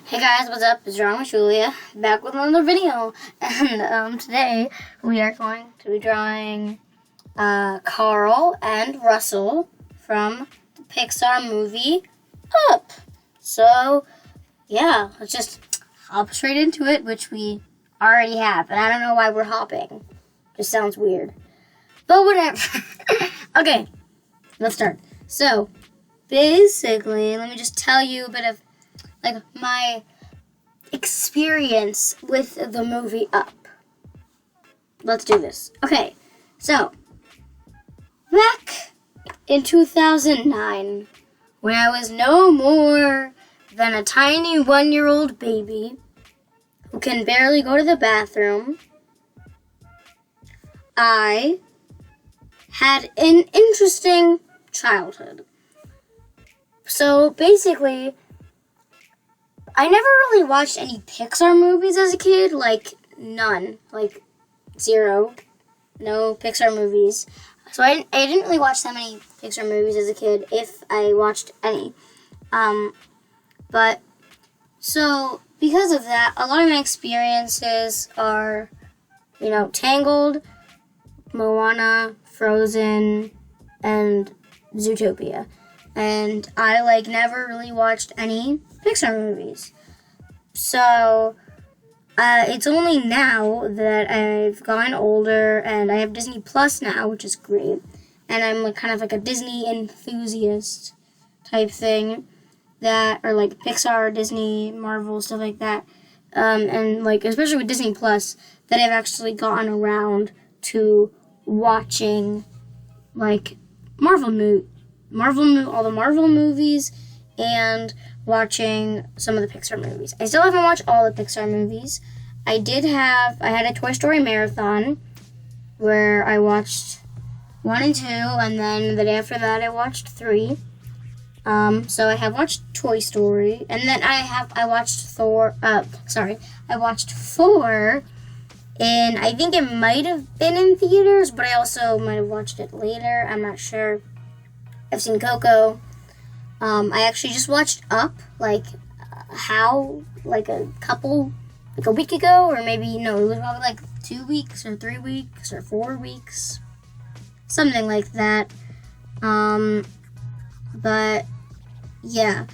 Hey guys, what's up? It's Drawing with Julia, back with another video. And today we are going to be drawing Carl and Russell from the Pixar movie Up. So, yeah, let's just hop straight into it, which we already have. And I don't know why we're hopping. Just sounds weird. But whatever. Okay, let's start. So, basically, let me just tell you a bit of my experience with the movie Up. Let's do this. Okay, so back in 2009, when I was no more than a tiny 1-year-old baby who can barely go to the bathroom, I had an interesting childhood. So basically, I never really watched any Pixar movies as a kid, none, 0, no Pixar movies. So I didn't really watch that many Pixar movies as a kid, if I watched any. So because of that, a lot of my experiences are, Tangled, Moana, Frozen, and Zootopia. And I never really watched any Pixar movies. So it's only now that I've gotten older and I have Disney Plus now, which is great. And I'm kind of a Disney enthusiast type thing, or Pixar, Disney, Marvel, stuff like that. And especially with Disney Plus, that I've actually gotten around to watching all the Marvel movies and watching some of the Pixar movies. I still haven't watched all the Pixar movies. I had a Toy Story marathon where I watched 1 and 2, and then the day after that I watched 3. So I have watched Toy Story, and then I watched Thor. I watched 4, and I think it might have been in theaters, but I also might have watched it later. I'm not sure. I've seen Coco. I actually just watched Up, a week ago, or maybe, it was probably 2 weeks, or 3 weeks, or 4 weeks. Something like that. But, yeah.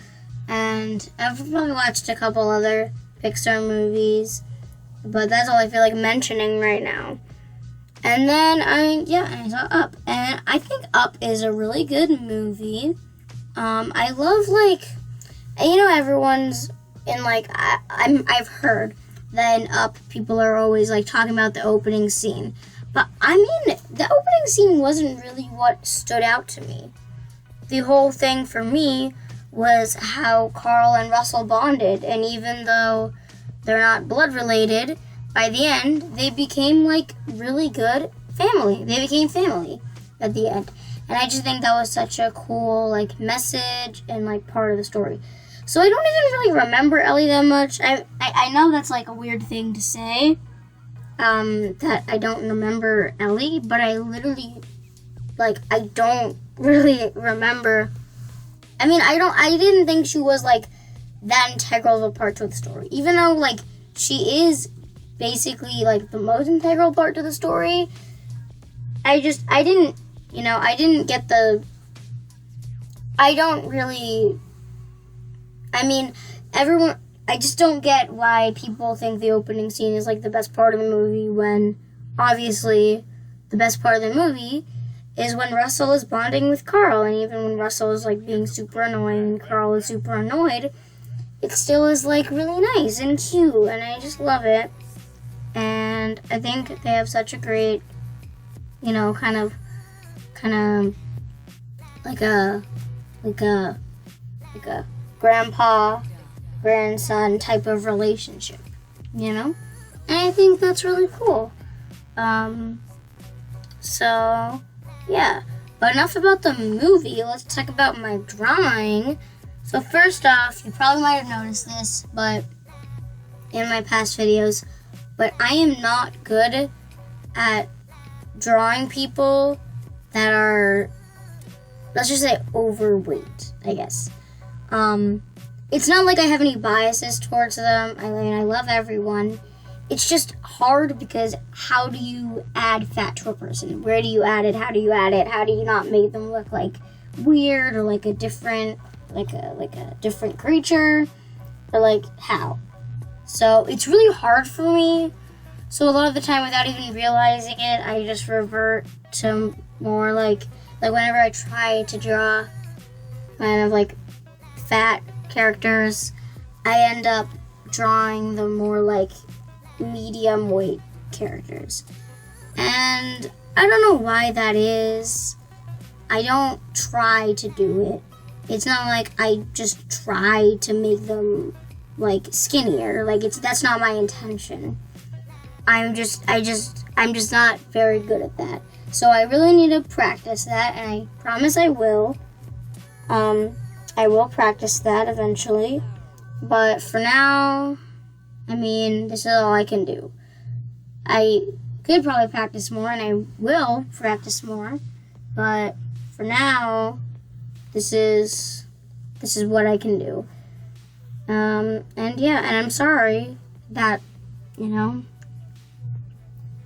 And I've probably watched a couple other Pixar movies, but that's all I feel like mentioning right now. And then I saw Up, and I think Up is a really good movie. I love, everyone's in, I've heard that in Up, people are always, talking about the opening scene. But, the opening scene wasn't really what stood out to me. The whole thing for me was how Carl and Russell bonded, and even though they're not blood related, by the end, they became, really good family. They became family at the end. And I just think that was such a cool, message and, part of the story. So I don't even really remember Ellie that much. I know that's, a weird thing to say, that I don't remember Ellie, but I literally, I don't really remember. I didn't think she was, that integral of a part to the story. Even though, she is basically, the most integral part to the story, I didn't get I just don't get why people think the opening scene is, the best part of the movie, when, obviously, the best part of the movie is when Russell is bonding with Carl, and even when Russell is, being super annoying and Carl is super annoyed, it still is, really nice and cute, and I just love it. And I think they have such a great, kind of like a grandpa, grandson type of relationship, And I think that's really cool. So, yeah. But enough about the movie, let's talk about my drawing. So first off, you probably might have noticed this, but in my past videos, but I am not good at drawing people that are, let's just say, overweight, I guess. it's not like I have any biases towards them. I mean, I love everyone. It's just hard because how do you add fat to a person? Where do you add it? How do you add it? How do you not make them look like weird or like a different, like a different creature? Or like how? So it's really hard for me. So a lot of the time, without even realizing it, I just revert to more like whenever I try to draw kind of like fat characters, I end up drawing the more like medium weight characters. And I don't know why that is. I don't try to do it. It's not like I just try to make them like skinnier. Like that's not my intention. I'm just not very good at that. So I really need to practice that, and I promise I will. I will practice that eventually. But for now, I mean, this is all I can do. I could probably practice more, and I will practice more. But for now, this is what I can do. And yeah, and I'm sorry that,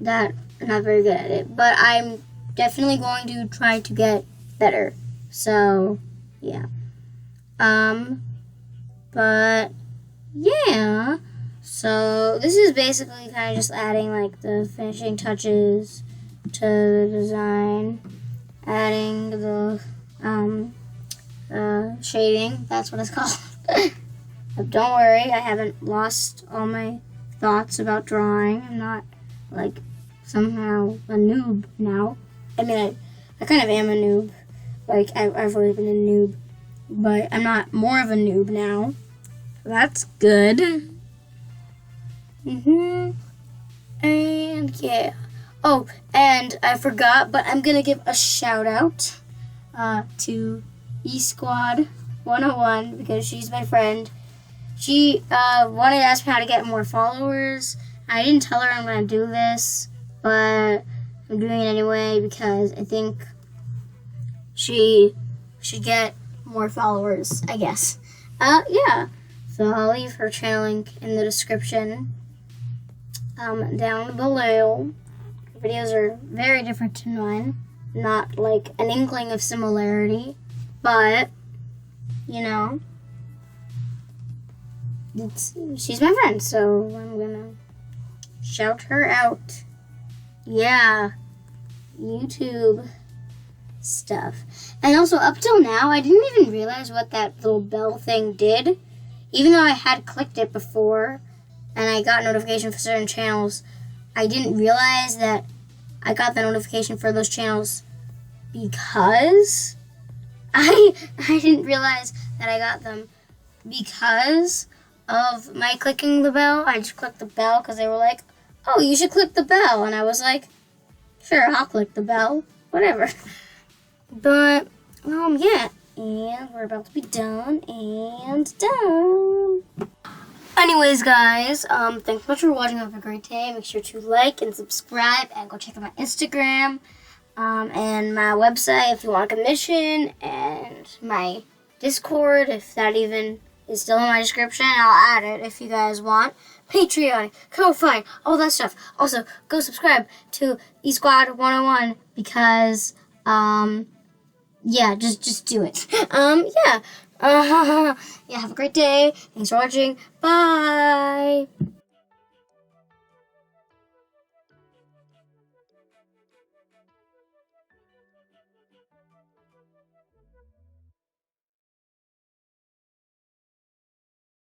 that I'm not very good at it. But I'm definitely going to try to get better. So, yeah. But, yeah. So, this is basically kind of just adding, like, the finishing touches to the design. Adding the, shading. That's what it's called. Don't worry, I haven't lost all my thoughts about drawing. I'm not, like, somehow a noob now. I mean, I kind of am a noob. Like, I've always been a noob. But I'm not more of a noob now. That's good. And, yeah. Oh, and I forgot, but I'm going to give a shout out to eSquad 101 because she's my friend. She wanted to ask me how to get more followers. I didn't tell her I'm going to do this, but I'm doing it anyway because I think she should get more followers, I guess. Yeah. So I'll leave her channel link in the description down below. Her videos are very different to mine. Not like an inkling of similarity, but, she's my friend, so I'm gonna shout her out. Yeah. YouTube stuff. And also, up till now, I didn't even realize what that little bell thing did. Even though I had clicked it before, and I got notification for certain channels, I didn't realize that I got the notification for those channels because I didn't realize that I got them because of my clicking the bell. I just clicked the bell because they were like, oh, you should click the bell. And I was like, sure, I'll click the bell. Whatever. But, yeah. And we're about to be done and done. Anyways, guys, thanks so much for watching. Have a great day. Make sure to like and subscribe and go check out my Instagram and my website if you want a commission, and my Discord, if that even is still in my description. I'll add it if you guys want. Patreon, Ko-Fi, all that stuff. Also, go subscribe to eSquad 101 because, yeah, just do it. Yeah. Yeah, have a great day. Thanks for watching. Bye.